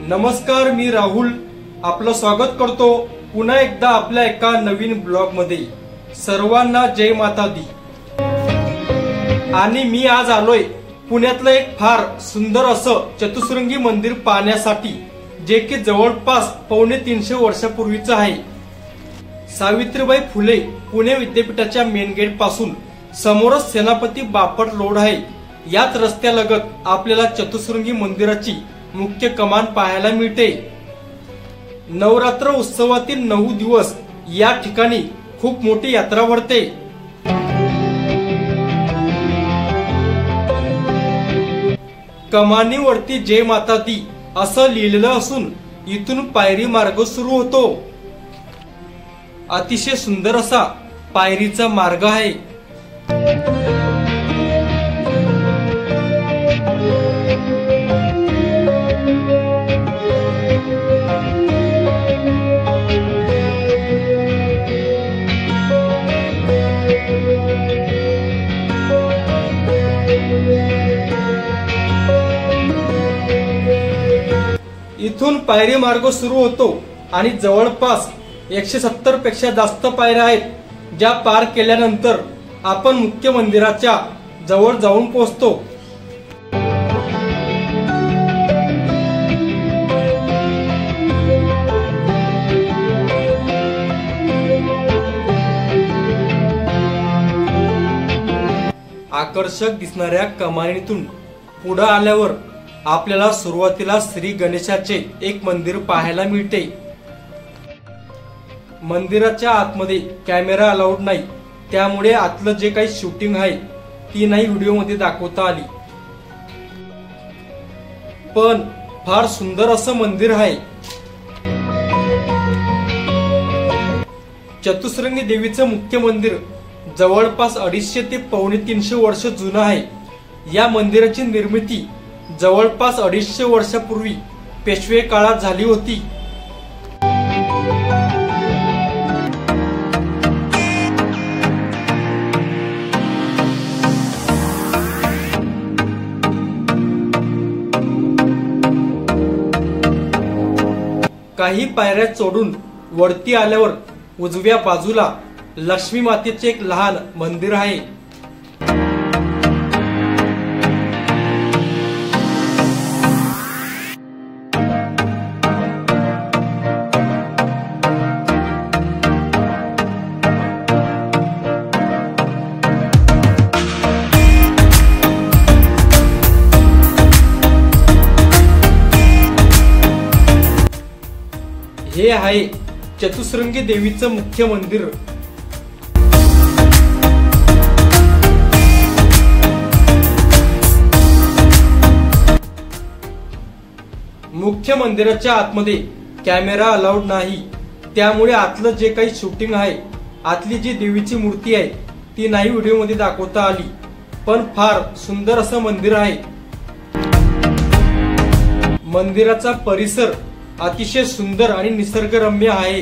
नमस्कार, मी राहुल आपलं स्वागत करतो पुन्हा एकदा आपल्या एका नवीन ब्लॉग मध्ये। सर्वांना जय माता दी। आणि मी आज आलोय पुण्यातलं एक फार सुंदर असं चतुसृंगी मंदिर पाहण्यासाठी, जे की जवळपास 350 वर्षापूर्वीचं आहे। सावित्रीबाई फुले पुणे विद्यापीठाच्या मेन गेट पासून समोरच सेनापती बापट रोड आहे। याच रस्त्यालगत आपल्याला चतुसृंगी मंदिराची मुख्य कमान पाहायला मिळते। नवरात्र उत्सवातील 9 दिवस या ठिकाणी खूप मोठी यात्रा भरते। कमानीवरती जय माता दी असं लिहिलेलं असून इथून पायरी मार्ग सुरू होतो। अतिशय सुंदर असा पायरीचा मार्ग आहे। इथून पायरी मार्ग सुरू होतो आणि जवळपास 170 पेक्षा जास्त पायऱ्या आहेत, ज्या पार केल्यानंतर आपण मुख्य मंदिराच्या जवळ जाऊन पोहोचतो। आकर्षक दिसणाऱ्या कमानीतून पुढे आल्यावर आपल्याला सुरुवातीला श्री गणेशाचे एक मंदिर पाहायला मिळते। मंदिराच्या आतमध्ये कॅमेरा अलाउड नाही, त्यामुळे आतलं जे काही शूटिंग आहे ती नाही व्हिडिओ मध्ये दाखवता आली। पण फार सुंदर असं मंदिर आहे। चतुसृंगी देवीचं मुख्य मंदिर जवळपास 250 ते 350 वर्ष जुनं आहे। या मंदिराची निर्मिती जवळपास 250 वर्षापूर्वी पेशवे काळात झाली होती। काही पायऱ्या चढून वरती आल्यावर उजव्या बाजूला लक्ष्मी मातेचे एक लहान मंदिर आहे। हे आहे चतुसृंगी देवीचं मुख्य मंदिर। मुख्य मंदिराच्या आतमध्ये कॅमेरा अलाउड नाही, त्यामुळे आतलं जे काही शूटिंग आहे, आतली जी देवीची मूर्ती आहे ती नाही व्हिडिओ मध्ये दाखवता आली। पण फार सुंदर असं मंदिर आहे। मंदिराचा परिसर अतिशय सुंदर आणि निसर्गरम्य आहे।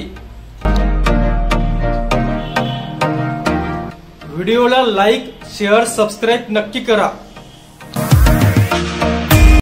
व्हिडिओला लाईक, शेअर, सबस्क्राईब नक्की करा।